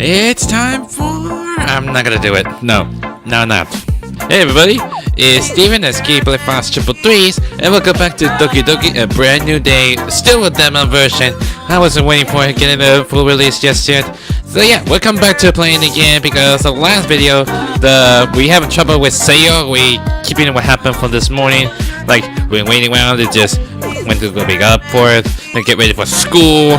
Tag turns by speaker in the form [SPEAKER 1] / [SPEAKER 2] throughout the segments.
[SPEAKER 1] It's time for... I'm not gonna do it. No, not. Hey everybody, it's Steven, Escape Play Fast Triple Threes, and welcome back to Doki Doki, a brand new day, still a demo version. I wasn't waiting for it getting a full release just yet. So yeah, welcome back to playing again because the last video, we having trouble with Sayori, keeping what happened from this morning. Like, we're waiting around, it just went to go big up for it, then get ready for school,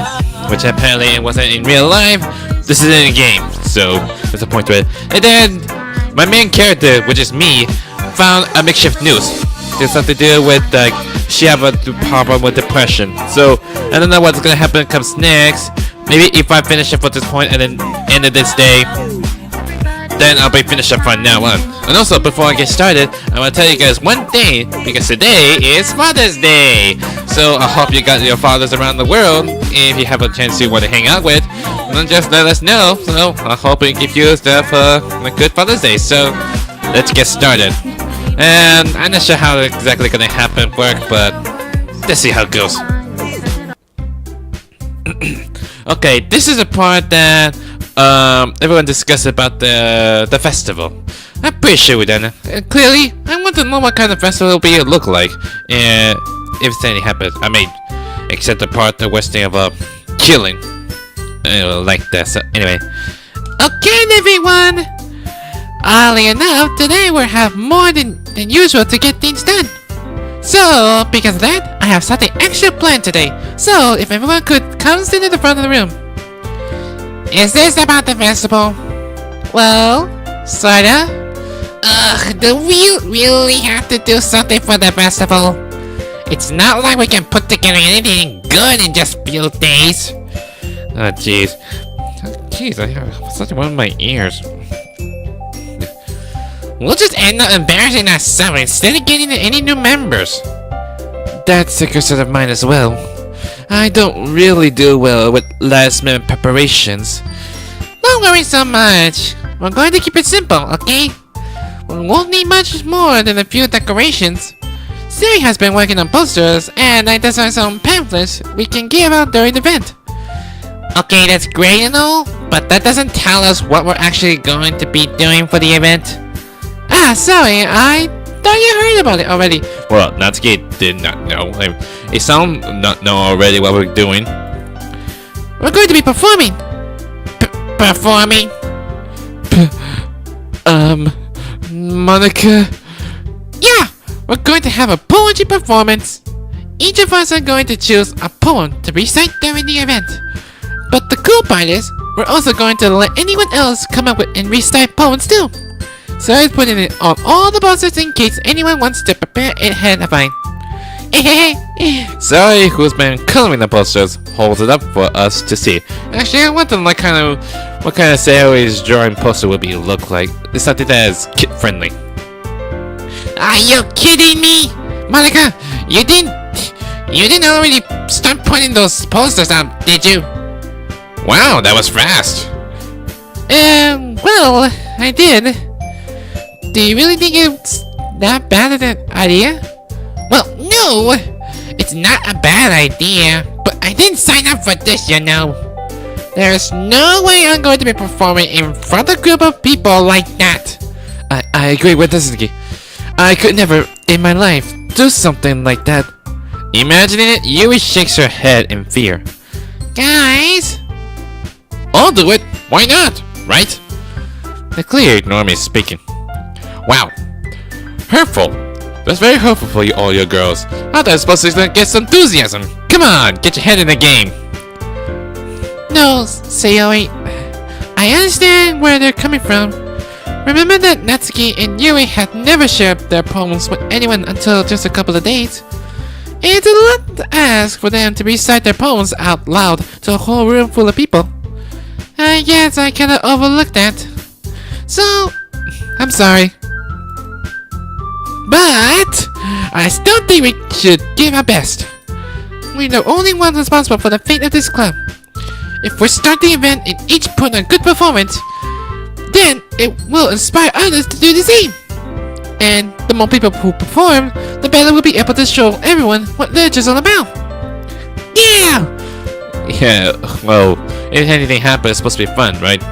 [SPEAKER 1] which apparently it wasn't in real life. This is in a game, so there's a point to it. And then my main character, which is me, found a makeshift noose. There's something to do with she have a problem with depression. So I don't know what's gonna happen comes next. Maybe if I finish it for this point and then end of this day, then I'll be finished up from now on. And also, before I get started, I want to tell you guys one thing, because today is Father's Day. So I hope you got your fathers around the world. If you have a chance to want to hang out with, then just let us know. So I hope we give you stuff a good Father's Day. So let's get started. And I'm not sure how exactly gonna work, but let's see how it goes. Okay, this is a part that everyone discussed about the festival. I'm pretty sure we done it. Clearly, I want to know what kind of festival it'll look like, and if anything happens. I mean, except the part that was thinking of killing, like that. So anyway, okay, everyone. Oddly enough, today we'll have more than usual to get things done. So, because of that, I have something extra planned today. So, if everyone could come sit in the front of the room. Is this about the festival? Well, sorta. Do we really have to do something for the festival? It's not like we can put together anything good in just a few days. Oh, jeez. Jeez, I have something in my ears. We'll just end up embarrassing ourselves instead of getting any new members. That's a concern of mine as well. I don't really do well with last-minute preparations. Don't worry so much. We're going to keep it simple, okay? We won't need much more than a few decorations. Sayori has been working on posters, and I designed some pamphlets we can give out during the event. Okay, that's great and all, but that doesn't tell us what we're actually going to be doing for the event. Ah, sorry, I thought you heard about it already. Well, Natsuki did not know. It sounds not know already what we're doing. We're going to be performing. Performing? Monica? Yeah, we're going to have a poetry performance. Each of us are going to choose a poem to recite during the event. But the cool part is, we're also going to let anyone else come up with and recite poems too. So I was putting it on all the posters in case anyone wants to prepare it ahead of time. Sorry, who's been coloring the posters holds it up for us to see. Actually, I want to like what kind of Sayori's drawing poster would look like. It's something that is kid friendly. Are you kidding me, Monica? You didn't already start putting those posters up, did you? Wow, that was fast. Well, I did. Do you really think it's that bad of an idea? Well, no! It's not a bad idea, but I didn't sign up for this, you know. There's no way I'm going to be performing in front of a group of people like that. I agree with Natsuki. I could never, in my life, do something like that. Imagining it, Yui shakes her head in fear. Guys! I'll do it! Why not? Right? They clearly ignore me speaking. Wow, hurtful. That's very hurtful for you, all your girls. I thought I was supposed to get some enthusiasm. Come on, get your head in the game. No, Sayori. I understand where they're coming from. Remember that Natsuki and Yui had never shared their poems with anyone until just a couple of days. It's a lot to ask for them to recite their poems out loud to a whole room full of people. I guess I cannot overlook that. So, I'm sorry. But I still think we should give our best. We're the only ones responsible for the fate of this club. If we start the event and each put on a good performance, then it will inspire others to do the same. And the more people who perform, the better we'll be able to show everyone what literature's all about. Yeah! Yeah, well, if anything happens, it's supposed to be fun, right?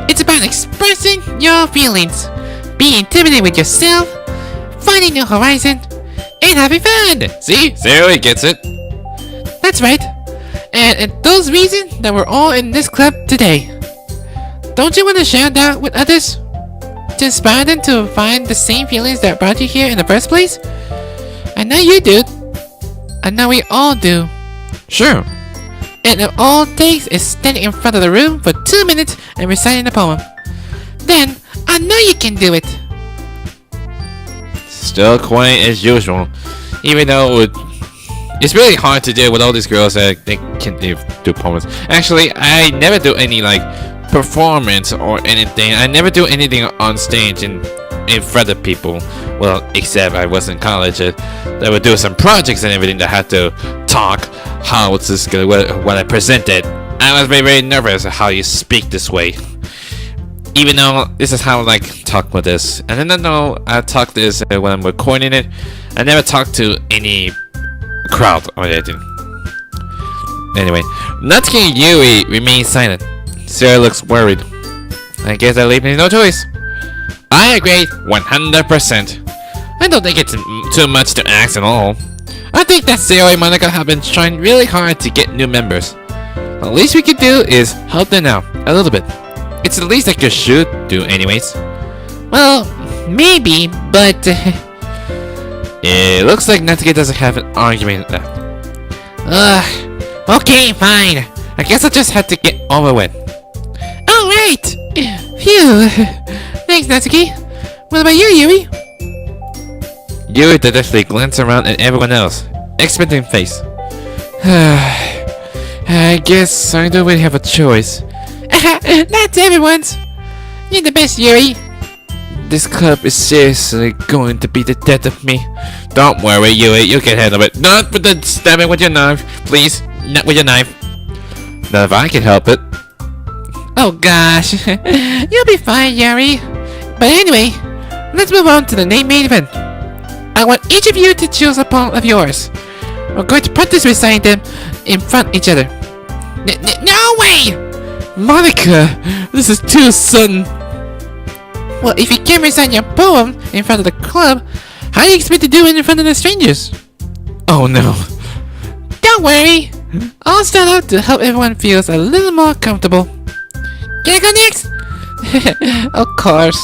[SPEAKER 2] It's about expressing your feelings, being intimidated with yourself, finding new horizon, and having fun.
[SPEAKER 1] See? Sayori gets it.
[SPEAKER 2] That's right. And those reasons that we're all in this club today. Don't you want to share that with others? To inspire them to find the same feelings that brought you here in the first place? I know you do. I know we all do.
[SPEAKER 1] Sure.
[SPEAKER 2] And all it takes is standing in front of the room for 2 minutes and reciting a poem. Then, I know you can do it.
[SPEAKER 1] Still quiet as usual. Even though it's really hard to do with all these girls that they can do poems. Actually, I never do any like performance or anything. I never do anything on stage in front of people. Well, except I was in college. I would do some projects and everything that had to talk. How it's just gonna when I presented. I was very, very nervous how you speak this way. Even though this is how I like talk with this. And then I talk this when I'm recording it. I never talk to any crowd or anything. Anyway, Natsuki and Yui remain silent. Sarah looks worried. I guess that leaves me no choice. I agree 100%. I don't think it's too much to ask at all. I think that Sayori and Monica have been trying really hard to get new members. The least we could do is help them out a little bit. It's the least I could should do anyways.
[SPEAKER 2] Well, maybe, but...
[SPEAKER 1] It looks like Natsuki doesn't have an argument left.
[SPEAKER 2] Okay, fine.
[SPEAKER 1] I guess I just had to get over with.
[SPEAKER 2] Alright! Phew. Thanks, Natsuki. What about you, Yui?
[SPEAKER 1] Yui definitely glanced around at everyone else, expecting face. I guess I don't really have a choice.
[SPEAKER 2] That's everyone's. You're the best, Yuri.
[SPEAKER 1] This club is seriously going to be the death of me. Don't worry, Yui, you can handle it. Not with the stabbing with your knife, please. Not with your knife. Not if I can help it.
[SPEAKER 2] Oh gosh, you'll be fine, Yuri. But anyway, let's move on to the main event. I want each of you to choose a poem of yours. We're going to practice reciting them in front of each other. No way!
[SPEAKER 1] Monica, this is too sudden.
[SPEAKER 2] Well, if you can't recite your poem in front of the club, how do you expect to do it in front of the strangers?
[SPEAKER 1] Oh no.
[SPEAKER 2] Don't worry. I'll start out to help everyone feel a little more comfortable. Can I go next? Of course.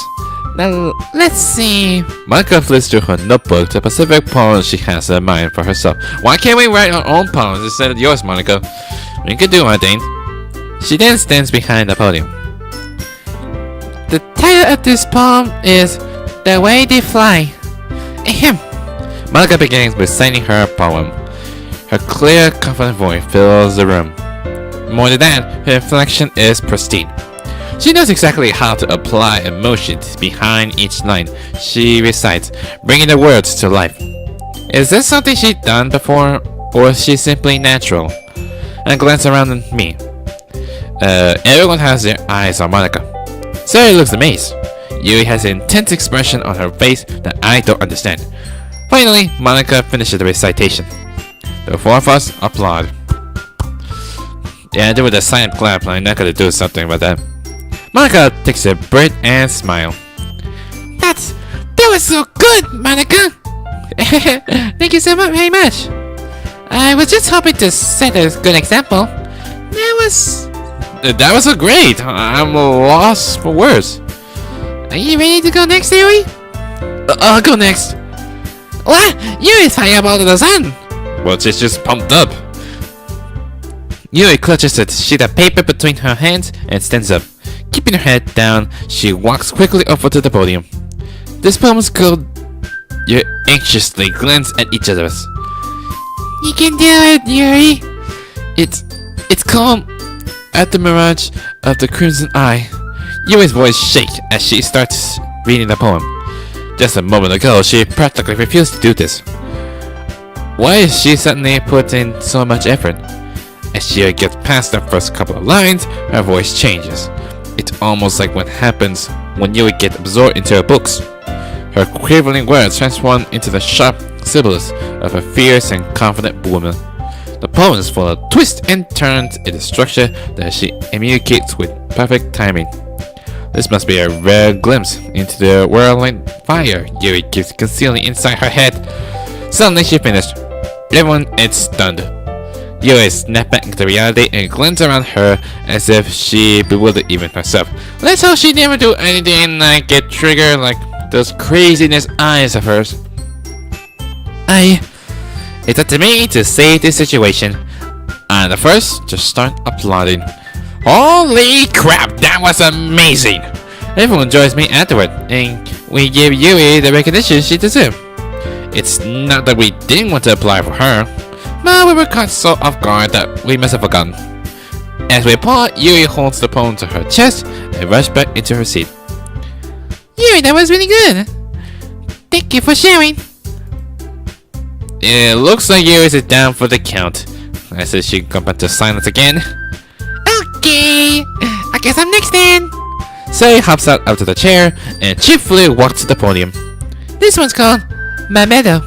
[SPEAKER 2] Now, let's see.
[SPEAKER 1] Monica flips through her notebook the specific poems she has in mind for herself. Why can't we write our own poems instead of yours, Monica? We can do our thing. She then stands behind the podium.
[SPEAKER 2] The title of this poem is The Way They Fly. Ahem.
[SPEAKER 1] Monica begins reciting her poem. Her clear, confident voice fills the room. More than that, her inflection is pristine. She knows exactly how to apply emotions behind each line she recites, bringing the words to life. Is this something she's done before, or is she simply natural? I glance around at me. Everyone has their eyes on Monica. Sayori looks amazed. Yui has an intense expression on her face that I don't understand. Finally, Monica finishes the recitation. The four of us applaud. Yeah, there was a silent clap. I'm not gonna do something about that. Monica takes a breath and smile.
[SPEAKER 2] That was so good, Monica. Thank you so much, very much. I was just hoping to set a good example. That was
[SPEAKER 1] so great. I'm lost for words.
[SPEAKER 2] Are you ready to go next, Sayori?
[SPEAKER 1] I'll go next.
[SPEAKER 2] What? Yuri is high up out of the sun.
[SPEAKER 1] Well, she's just pumped up. Yui clutches a sheet of paper between her hands and stands up. Keeping her head down, she walks quickly over to the podium. This poem's called... You anxiously glance at each of us.
[SPEAKER 2] You can do it, Yuri.
[SPEAKER 1] It's called At the Mirage of the Crimson Eye. Yui's voice shakes as she starts reading the poem. Just a moment ago, she practically refused to do this. Why is she suddenly putting so much effort? As she gets past the first couple of lines, her voice changes. It's almost like what happens when you get absorbed into her books. Her quivering words transform into the sharp syllables of a fierce and confident woman. The poem is full of twists and turns in the structure that she communicates with perfect timing. This must be a rare glimpse into the whirling fire Yuri keeps concealing inside her head. Suddenly she finished. Everyone is stunned. Yuri snapped back into reality and glanced around her as if she bewildered even herself. Let's hope she never do anything like get triggered like those craziness eyes of hers. It's up to me to save this situation. And the first to start applauding. Holy crap, that was amazing! Everyone joins me afterward, and we give Yuri the recognition she deserved. It's not that we didn't want to apply for her, but we were caught so off guard that we must have forgotten. As we applaud, Yuri holds the poem to her chest and rushes back into her seat.
[SPEAKER 2] Yuri, that was really good. Thank you for sharing.
[SPEAKER 1] It looks like Yuri is down for the count. I said she come back to silence again.
[SPEAKER 2] Okay, I guess I'm next then.
[SPEAKER 1] Sayori hops out of the chair and cheerfully walks to the podium.
[SPEAKER 2] This one's called My Meadow.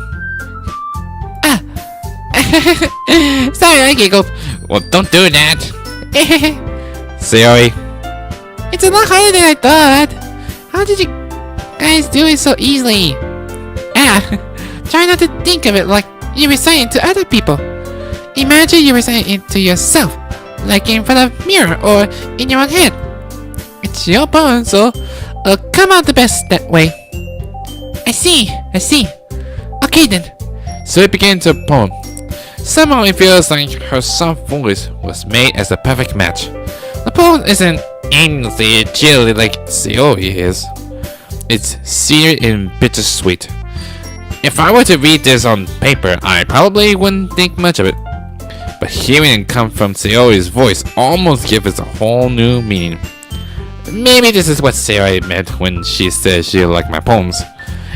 [SPEAKER 2] Sorry, I giggled.
[SPEAKER 1] Well, don't do that. Sayori.
[SPEAKER 2] It's a lot harder than I thought. How did you guys do it so easily? Try not to think of it like you're reciting to other people. Imagine you're reciting it to yourself, like in front of a mirror or in your own head. It's your poem, so it'll come out the best that way. I see. Okay then.
[SPEAKER 1] So it begins her poem. Somehow it feels like her soft voice was made as a perfect match. The poem isn't aimlessly chilly like Sayori is. It's seared and bittersweet. If I were to read this on paper, I probably wouldn't think much of it. But hearing it come from Sayori's voice almost gives it a whole new meaning. Maybe this is what Sayori meant when she said she liked my poems.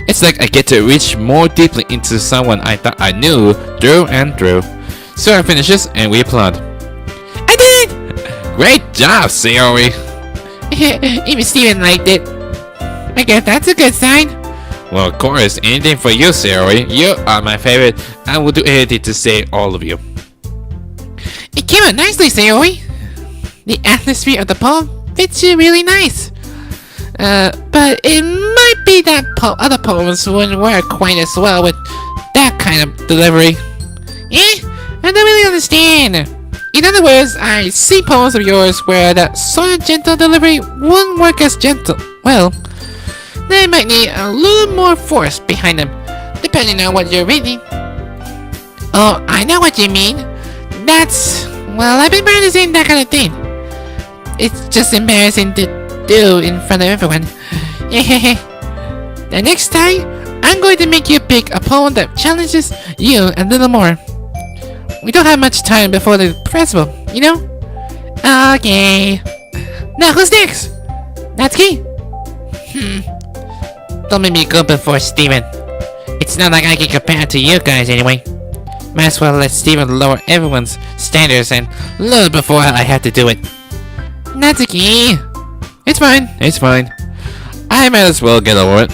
[SPEAKER 1] It's like I get to reach more deeply into someone I thought I knew through and through. Sayori finishes and we applaud.
[SPEAKER 2] I did it!
[SPEAKER 1] Great job, Sayori!
[SPEAKER 2] Even Steven liked it. I guess that's a good sign.
[SPEAKER 1] Well, of course, anything for you, Sayori. You are my favorite. I will do anything to save all of you.
[SPEAKER 2] It came out nicely, Sayori. The atmosphere of the poem fits you really nice. But it might be that other poems wouldn't work quite as well with that kind of delivery. I don't really understand. In other words, I see poems of yours where that sort of gentle delivery wouldn't work as gentle. Well, they might need a little more force behind them, depending on what you're reading. Oh, I know what you mean. Well, I've been practicing that kind of thing. It's just embarrassing to do in front of everyone. The next time, I'm going to make you pick a poem that challenges you a little more. We don't have much time before the festival, you know? Okay. Now who's next? Natsuki? Don't make me go before Steven. It's not like I can compare to you guys anyway. Might as well let Steven lower everyone's standards and learn before I have to do it. Natsuki!
[SPEAKER 1] It's fine. I might as well get over it.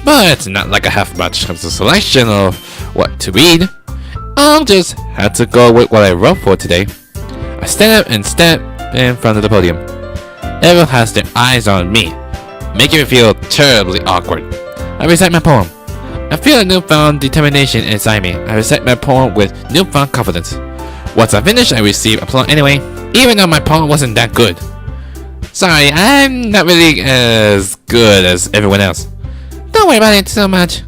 [SPEAKER 1] But it's not like I have much of a selection of what to read. I'll just have to go with what I wrote for today. I stand up and step in front of the podium. Everyone has their eyes on me, making me feel terribly awkward. I recite my poem. I feel a newfound determination inside me. I recite my poem with newfound confidence. Once I finish, I receive applause anyway, even though my poem wasn't that good. Sorry, I'm not really as good as everyone else.
[SPEAKER 2] Don't worry about it so much.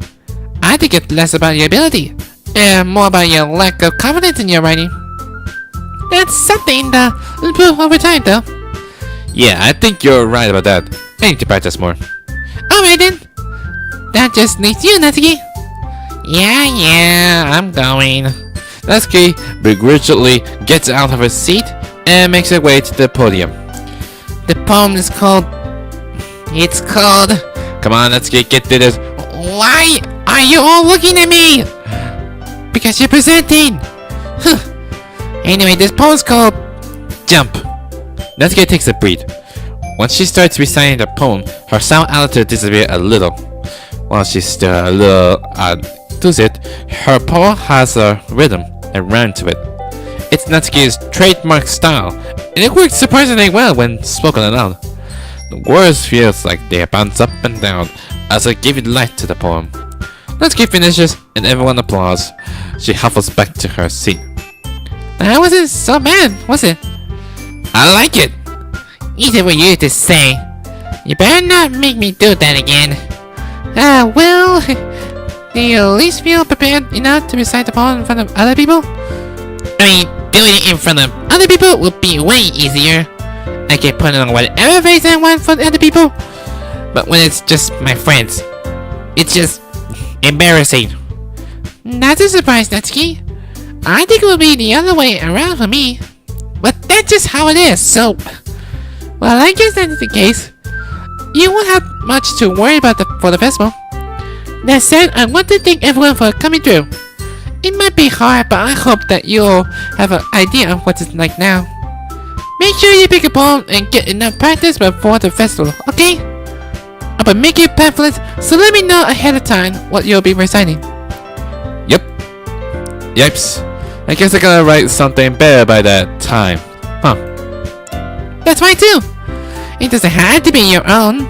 [SPEAKER 2] I think it's less about your ability and more about your lack of confidence in your writing. That's something that will improve over time, though.
[SPEAKER 1] Yeah, I think you're right about that. I need to practice more.
[SPEAKER 2] Alright then. That just leaves you, Natsuki. Yeah, I'm going.
[SPEAKER 1] Natsuki begrudgingly gets out of her seat and makes her way to the podium.
[SPEAKER 2] The poem is called...
[SPEAKER 1] Come on, Natsuki, get to this.
[SPEAKER 2] Why are you all looking at me? Because you're presenting. Anyway, this poem's called...
[SPEAKER 1] Jump. Natsuki takes a breath. Once she starts reciting the poem, her sound altitude disappears a little. While she's still a little enthusiastic, her poem has a rhythm and rhyme to it. It's Natsuki's trademark style, and it works surprisingly well when spoken aloud. The words feels like they bounce up and down as I give it light to the poem. Natsuki finishes and everyone applauds. She huffles back to her seat.
[SPEAKER 2] That wasn't so bad, was it?
[SPEAKER 1] I like it!
[SPEAKER 2] Easy for you to say. You better not make me do that again. Well, do you at least feel prepared enough to recite the poem in front of other people? I mean, doing it in front of other people would be way easier. I can put on whatever face I want for other people. But when it's just my friends, it's just embarrassing. Not a surprise, Natsuki. I think it would be the other way around for me. But that's just how it is, so... Well, I guess that is the case. You won't have much to worry about for the festival. That said, I want to thank everyone for coming through. It might be hard, but I hope that you'll have an idea of what it's like now. Make sure you pick a poem and get enough practice before the festival, okay? I will make you pamphlets, so let me know ahead of time what you'll be reciting.
[SPEAKER 1] Yep. Yipes. I guess I gotta write something better by that time. Huh.
[SPEAKER 2] That's fine too. It doesn't have to be your own.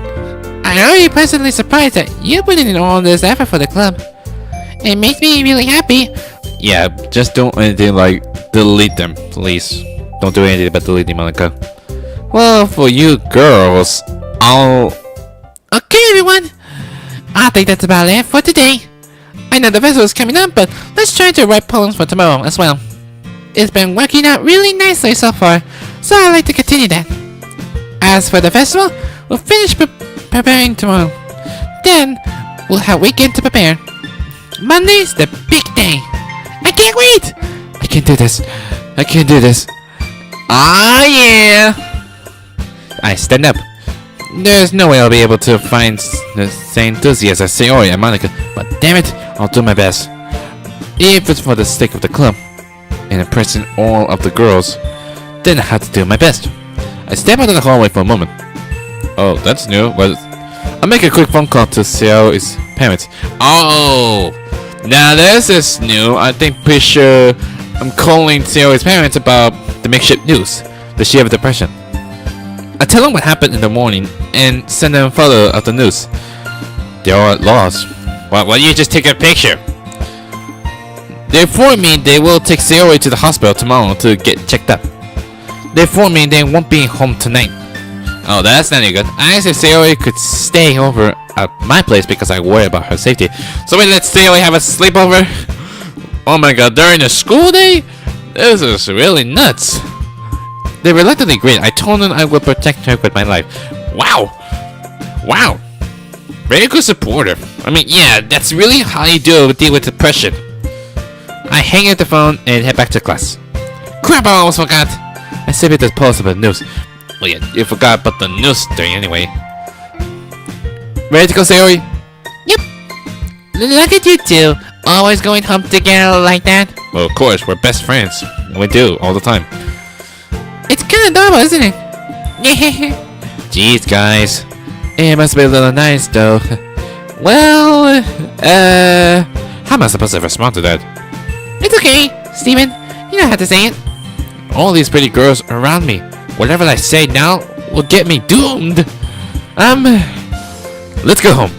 [SPEAKER 2] I'm already personally surprised that you put in all this effort for the club. It makes me really happy.
[SPEAKER 1] Yeah, just don't anything like delete them, please. Don't do anything but delete them, Monica. Well, for you girls, I'll...
[SPEAKER 2] Okay, everyone. I think that's about it for today. I know the festival is coming up, but let's try to write poems for tomorrow as well. It's been working out really nicely so far, so I'd like to continue that. As for the festival, we'll finish preparing tomorrow. Then, we'll have weekend to prepare. Monday's the big day. I can't wait!
[SPEAKER 1] I can't do this. I can't do this. Ah, yeah! I stand up. There's no way I'll be able to find the same enthusiasm as Sayori and Monica, but damn it, I'll do my best. If it's for the sake of the club, and impressing all of the girls, then I have to do my best. I step out of the hallway for a moment. Oh, that's new. Well, I'll make a quick phone call to Sayori's parents. Oh! Now this is new. I think pretty sure I'm calling Sayori's parents about the makeshift noose. Does she have depression? I tell them what happened in the morning and send them a photo of the noose. They're all at loss. Why don't you just take a picture? They inform me they will take Sayori to the hospital tomorrow to get checked up. They inform me they won't be home tonight. Oh, that's not any good. I asked if Sayori could stay over at my place because I worry about her safety. So we let Sayori have a sleepover? Oh my god, during the school day? This is really nuts. They reluctantly agreed. I told them I would protect her with my life. Wow. Wow. Very good supporter. I mean, yeah, that's really how you deal with depression. I hang up the phone and head back to class. Crap, I almost forgot. I saved it to post about the news. Oh yeah, you forgot about the news thing anyway. Ready to go, Sayori?
[SPEAKER 2] Yep. Look at you two, always going home together like that.
[SPEAKER 1] Well, of course, we're best friends. We do, all the time.
[SPEAKER 2] It's kind of adorable, isn't it?
[SPEAKER 1] Jeez, guys. It must be a little nice, though. Well, how am I supposed to respond to that?
[SPEAKER 2] It's okay, Steven. You don't have to say it.
[SPEAKER 1] All these pretty girls around me. Whatever I say now will get me doomed. Let's go home.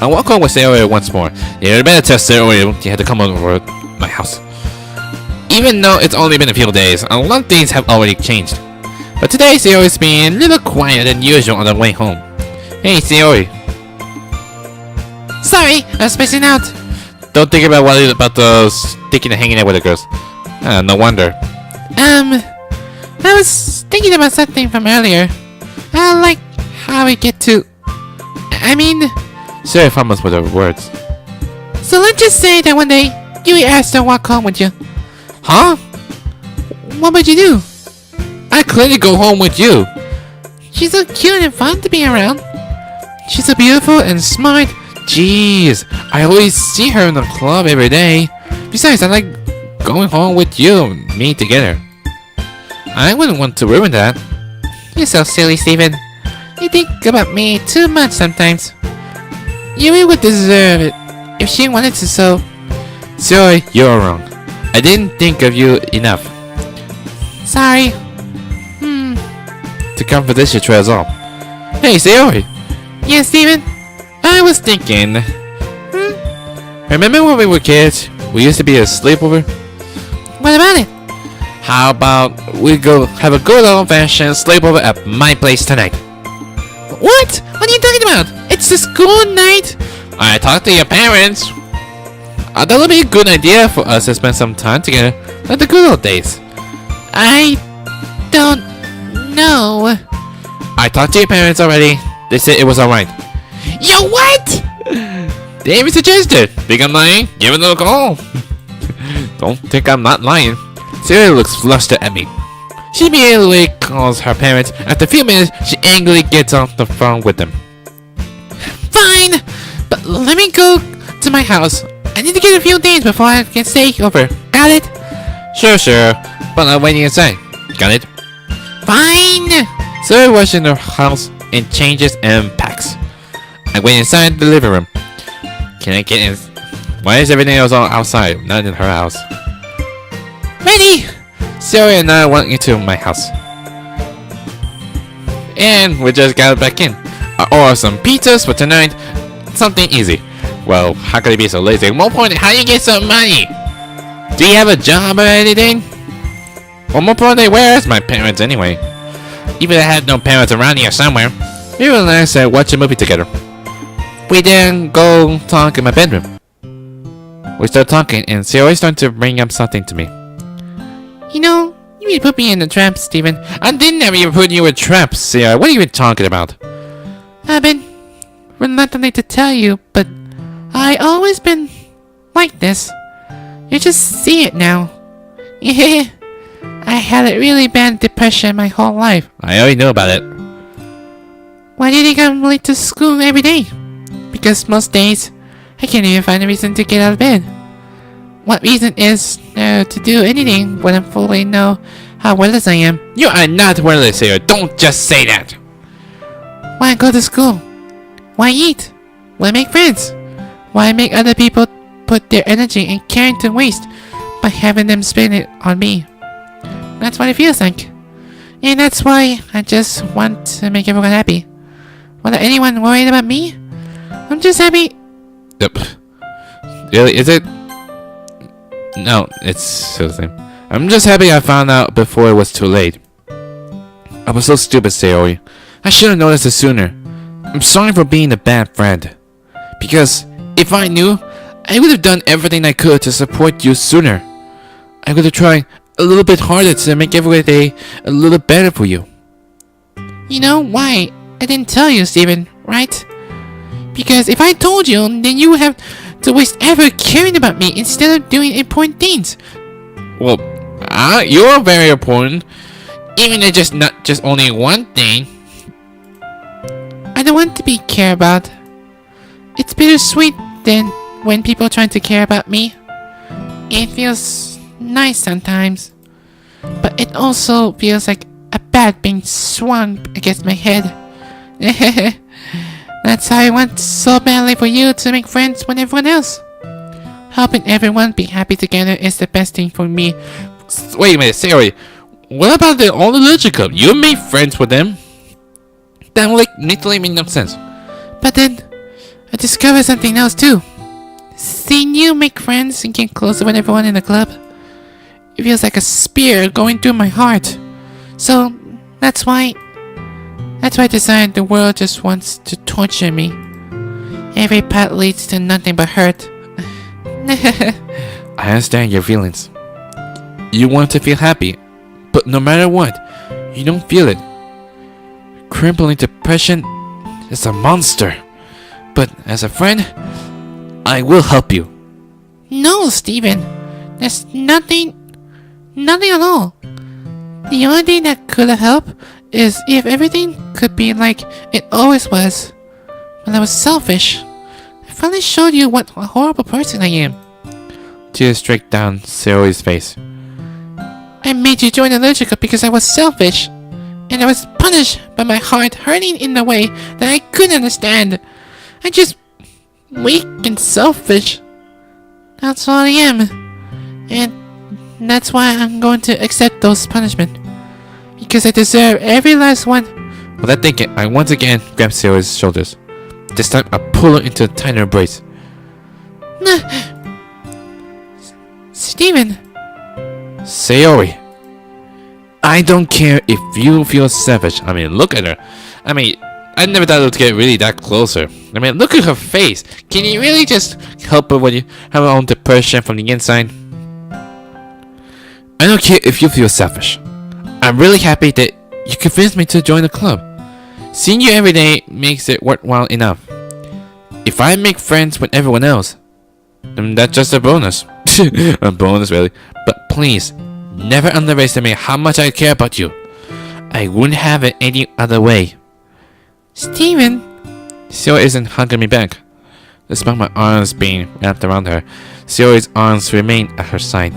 [SPEAKER 1] I walk home with Sayori once more. You better tell Sayori you had to come over to my house. Even though it's only been a few days, a lot of things have already changed. But today, Sayori's being a little quieter than usual on the way home. Hey, Sayori.
[SPEAKER 2] Sorry, I was spacing out.
[SPEAKER 1] Don't think about those thinking of hanging out with the girls. No wonder.
[SPEAKER 2] I was thinking about something from earlier. Like how we get to... I mean...
[SPEAKER 1] Sorry, fumbles with her words.
[SPEAKER 2] So let's just say that one day, you asked her to walk home with you.
[SPEAKER 1] Huh?
[SPEAKER 2] What would you do?
[SPEAKER 1] I clearly go home with you.
[SPEAKER 2] She's so cute and fun to be around. She's so beautiful and smart.
[SPEAKER 1] Jeez, I always see her in the club every day. Besides, I like going home with you and me together. I wouldn't want to ruin that.
[SPEAKER 2] You're so silly, Steven. You think about me too much sometimes. You really would deserve it if she wanted to, so...
[SPEAKER 1] Sorry, you're wrong. I didn't think of you enough.
[SPEAKER 2] Sorry.
[SPEAKER 1] to come for this your all. Hey, Sayori!
[SPEAKER 2] Yes, Steven?
[SPEAKER 1] I was thinking... Remember when we were kids? We used to be a sleepover?
[SPEAKER 2] What about it?
[SPEAKER 1] How about we go have a good old-fashioned sleepover at my place tonight?
[SPEAKER 2] What? What are you talking about? It's the school night.
[SPEAKER 1] I talked to your parents. That would be a good idea for us to spend some time together, like the good old days.
[SPEAKER 2] I don't know.
[SPEAKER 1] I talked to your parents already. They said it was alright.
[SPEAKER 2] Yo, what?
[SPEAKER 1] They even suggested. Think I'm lying? Give it a call. Don't think I'm not lying. Sayori looks flustered at me. She immediately calls her parents. After a few minutes, she angrily gets off the phone with them.
[SPEAKER 2] Fine, but let me go to my house. I need to get a few things before I can stay over. Got it?
[SPEAKER 1] Sure. But I'm waiting inside. Got it?
[SPEAKER 2] Fine.
[SPEAKER 1] Sayori rushes in her house and changes and packs. I wait inside the living room. Can I get in? Why is everything else all outside, not in her house?
[SPEAKER 2] Ready?
[SPEAKER 1] Sayori and I went into my house. And we just got back in. I ordered some pizzas for tonight. Something easy. Well, how could I be so lazy? More point, how you get some money? Do you have a job or anything? Well, more importantly, where's my parents anyway? Even if I had no parents around here somewhere, we relax and watch a movie together. We then go talk in my bedroom. We start talking and Sayori started to bring up something to me.
[SPEAKER 2] You know, you need to put me in the trap, Steven.
[SPEAKER 1] I didn't ever even put you in traps, Sayori. What are you even talking about?
[SPEAKER 2] I've been reluctantly to tell you, but I always been like this. You just see it now. Yeah, I had a really bad depression my whole life.
[SPEAKER 1] I already know about it.
[SPEAKER 2] Why do you think I'm late to school every day? Because most days, I can't even find a reason to get out of bed. What reason is there to do anything when I fully know how worthless I am?
[SPEAKER 1] You are not worthless, Sayori. Don't just say that.
[SPEAKER 2] Why go to school? Why eat? Why make friends? Why make other people put their energy and care to waste by having them spend it on me? That's what it feels like. And that's why I just want to make everyone happy. Without anyone worried about me, I'm just happy.
[SPEAKER 1] Yep. Really, is it? No, it's still the same. I'm just happy I found out before it was too late. I was so stupid, Sayori. I should have noticed it sooner. I'm sorry for being a bad friend. Because if I knew, I would have done everything I could to support you sooner. I would have tried a little bit harder to make every day a little better for you.
[SPEAKER 2] You know why I didn't tell you, Steven, right? Because if I told you, then you would have to waste ever caring about me instead of doing important things.
[SPEAKER 1] Well, you're very important. Even if just not just only one thing.
[SPEAKER 2] I don't want to be cared about. It's bittersweet then when people try to care about me. It feels nice sometimes, but it also feels like a bat being swung against my head. That's how I want so badly for you to make friends with everyone else. Helping everyone be happy together is the best thing for me.
[SPEAKER 1] Wait a minute, Sayori. What about the all allergic club? You made friends with them? That literally made no sense.
[SPEAKER 2] But then, I discovered something else too. Seeing you make friends and get closer with everyone in the club, it feels like a spear going through my heart. So, that's why I decided the world just wants to torture me. Every path leads to nothing but hurt.
[SPEAKER 1] I understand your feelings. You want to feel happy, but no matter what, you don't feel it. Crippling depression is a monster. But as a friend, I will help you.
[SPEAKER 2] No, Steven. There's nothing at all. The only thing that could have helped is if everything could be like it always was. When I was selfish, I finally showed you what a horrible person I am.
[SPEAKER 1] Tears streaked down Sayori's face.
[SPEAKER 2] I made you join the Allergica because I was selfish. And I was punished by my heart hurting in a way that I couldn't understand. I'm just weak and selfish. That's all I am. And that's why I'm going to accept those punishment. Because I deserve every last one.
[SPEAKER 1] Without thinking, I once again grabbed Sayori's shoulders. This time, I pull her into a tighter embrace.
[SPEAKER 2] Steven.
[SPEAKER 1] Sayori, I don't care if you feel savage. I mean, look at her. I mean, I never thought it would get really that closer. I mean, look at her face. Can you really just help her when you have her own depression from the inside? I don't care if you feel selfish. I'm really happy that you convinced me to join the club. Seeing you every day makes it worthwhile enough. If I make friends with everyone else, then that's just a bonus. A bonus, really. But please, never underestimate how much I care about you. I wouldn't have it any other way.
[SPEAKER 2] Steven.
[SPEAKER 1] Sayori isn't hugging me back. Despite my arms being wrapped around her, Sayori's arms remain at her side.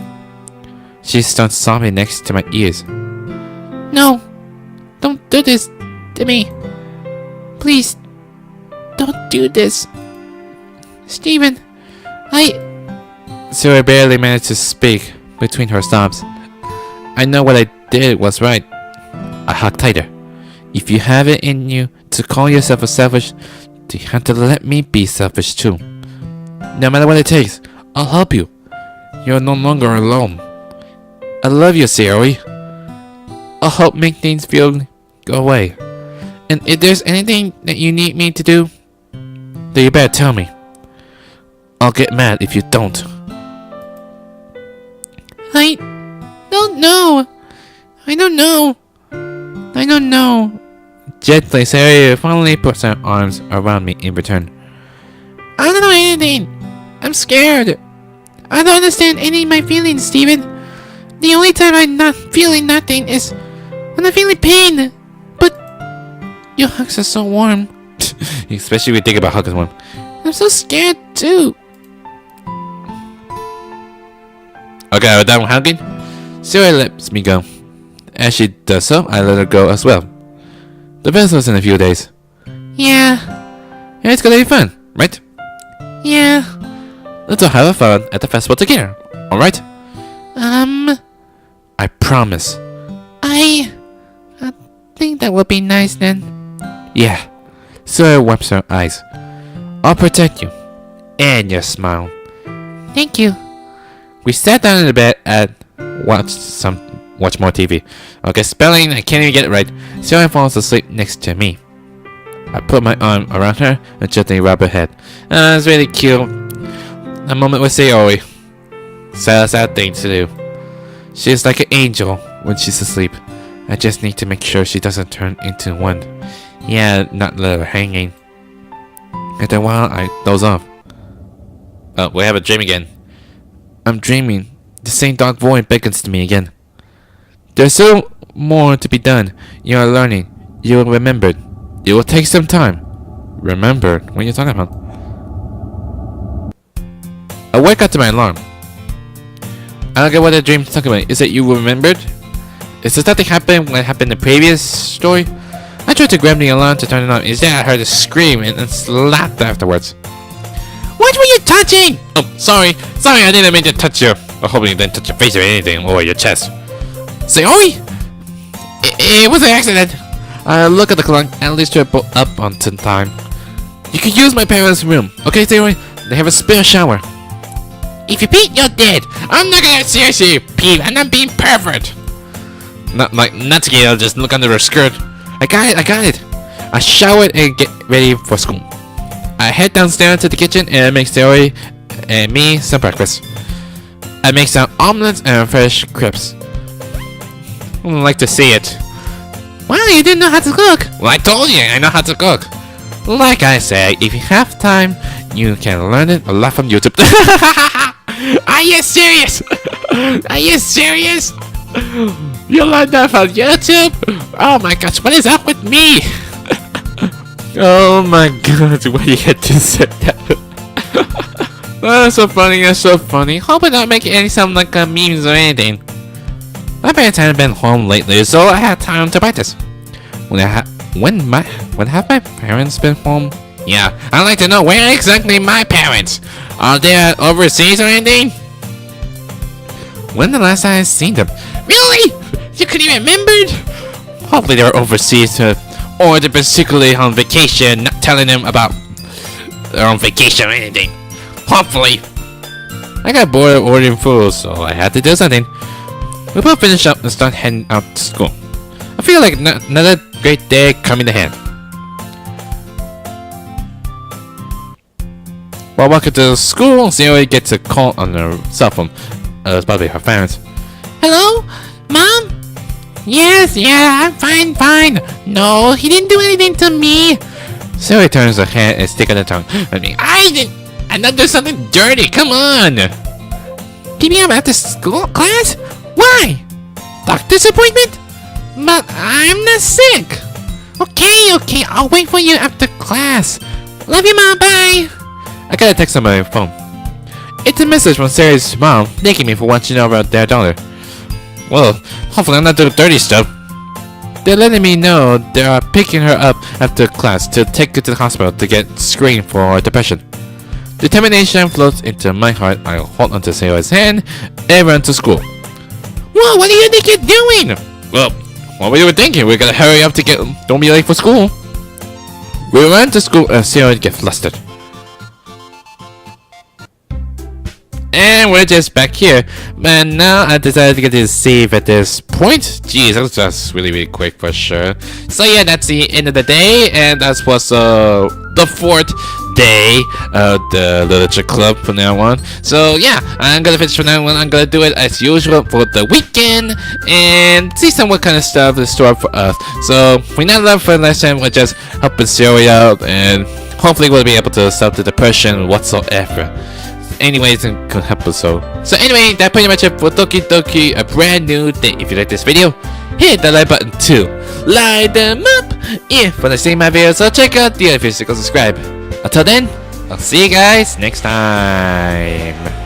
[SPEAKER 1] She stands softly next to my ears.
[SPEAKER 2] No. Don't do this to me. Please. Don't do this. Steven.
[SPEAKER 1] Sayori barely managed to speak between her sobs. I know what I did was right. I hugged tighter. If you have it in you to call yourself a selfish, you have to let me be selfish too. No matter what it takes, I'll help you. You're no longer alone. I love you, Sayori. I'll help make things go away. And if there's anything that you need me to do, then you better tell me. I'll get mad if you don't.
[SPEAKER 2] I don't know. I don't know. I don't know.
[SPEAKER 1] Gently, Sayori finally puts her arms around me in return.
[SPEAKER 2] I don't know anything. I'm scared. I don't understand any of my feelings, Steven. The only time I'm not feeling nothing is when I'm feeling pain. But your hugs are so warm.
[SPEAKER 1] Especially when you think about hugging one.
[SPEAKER 2] I'm so scared too.
[SPEAKER 1] Okay, we're done with hugging. Sayori lets me go. As she does so, I let her go as well. The festival's in a few days.
[SPEAKER 2] Yeah.
[SPEAKER 1] Yeah, it's gonna be fun, right?
[SPEAKER 2] Yeah.
[SPEAKER 1] Let's all have fun at the festival together, alright? I promise.
[SPEAKER 2] I think that would be nice then.
[SPEAKER 1] Yeah. Sayori wipes her eyes. I'll protect you. And your smile.
[SPEAKER 2] Thank you.
[SPEAKER 1] We sat down in the bed and watch more TV. Okay, spelling, I can't even get it right. Sayori falls asleep next to me. I put my arm around her and gently rub her head. It's really cute. A moment with Sayori. Sad thing to do. She's like an angel when she's asleep. I just need to make sure she doesn't turn into one. Yeah, not let her hanging. After a while, I doze off. Oh, we have a dream again. I'm dreaming. The same dark void beckons to me again. There's still more to be done. You are learning. You will remember. It will take some time. Remember? What are you talking about? I wake up to my alarm. I don't get what the dream's talking about. Is it you remembered? Is this nothing happened when it happened in the previous story? I tried to grab the alarm to turn it on. Instead, I heard a scream and slapped afterwards.
[SPEAKER 2] What were you touching?
[SPEAKER 1] Oh, sorry. Sorry, I didn't mean to touch you. I hope you didn't touch your face or anything, or your chest.
[SPEAKER 2] Sayori? It was an accident.
[SPEAKER 1] I look at the clock, at least you're up on time. You can use my parents' room. Okay, Sayori? They have a spare shower.
[SPEAKER 2] If you pee, you're dead. I'm not gonna seriously pee. I'm not being perfect.
[SPEAKER 1] Not scared, just look under her skirt. I got it. I showered and get ready for school. I head downstairs to the kitchen and make Sayori and me some breakfast. I make some omelets and fresh crepes. I'd like to see it.
[SPEAKER 2] Wow, you didn't know how to cook.
[SPEAKER 1] Well, I told you, I know how to cook. Like I said, if you have time, you can learn it a lot from YouTube.
[SPEAKER 2] Are you serious? Are you serious?
[SPEAKER 1] You learned that from YouTube?
[SPEAKER 2] Oh my gosh, what is up with me?
[SPEAKER 1] Oh my god, why you had to say that? That's so funny, that's so funny. Hope I don't make any sound like memes or anything. My parents haven't been home lately, so I had time to practice. When have my parents been home? Yeah, I'd like to know where exactly my parents. Are they overseas or anything? When the last time I seen them?
[SPEAKER 2] Really? You couldn't even remember?
[SPEAKER 1] Hopefully they were overseas or they're basically on vacation, not telling them about they're on vacation or anything. Hopefully. I got bored of ordering food, so I had to do something. We both finish up and start heading out to school. I feel like another great day coming to hand. While walking to school, Sayori gets a call on her cell phone. It's probably her parents.
[SPEAKER 2] Hello? Mom? Yes, yeah, I'm fine. No, he didn't do anything to me.
[SPEAKER 1] Sayori turns her head and sticks out her tongue.
[SPEAKER 2] I didn't. I not do something dirty. Come on. Keep me up after school class? Why? Doctor's appointment? But I'm not sick. Okay. I'll wait for you after class. Love you, Mom. Bye.
[SPEAKER 1] I got a text on my phone. It's a message from Sayori's mom thanking me for watching over their daughter. Well, hopefully I'm not doing dirty stuff. They're letting me know they are picking her up after class to take her to the hospital to get screened for depression. Determination floats into my heart. I hold onto Sayori's hand and run to school.
[SPEAKER 2] Whoa, what do you think you're doing?
[SPEAKER 1] Well, what were you thinking? We're gonna hurry up to don't be late for school. We run to school and Sayori gets flustered. And we're just back here. Man, now I decided to get to save at this point. Jeez, that was just really quick for sure. So yeah, that's the end of the day. And that was the 4th day of the literature club from now on. So yeah, I'm gonna finish from now on. I'm gonna do it as usual for the weekend and see what kind of stuff is stored for us. So we're not love for lesson. We're just helping Sayori out and hopefully we'll be able to stop the depression whatsoever. Anyways, it could help us so anyway, that's pretty much it for Doki Doki, a brand new thing. If you like this video, hit the like button too. Light them up if you want to see my videos, so check out the other videos to subscribe. Until then, I'll see you guys next time.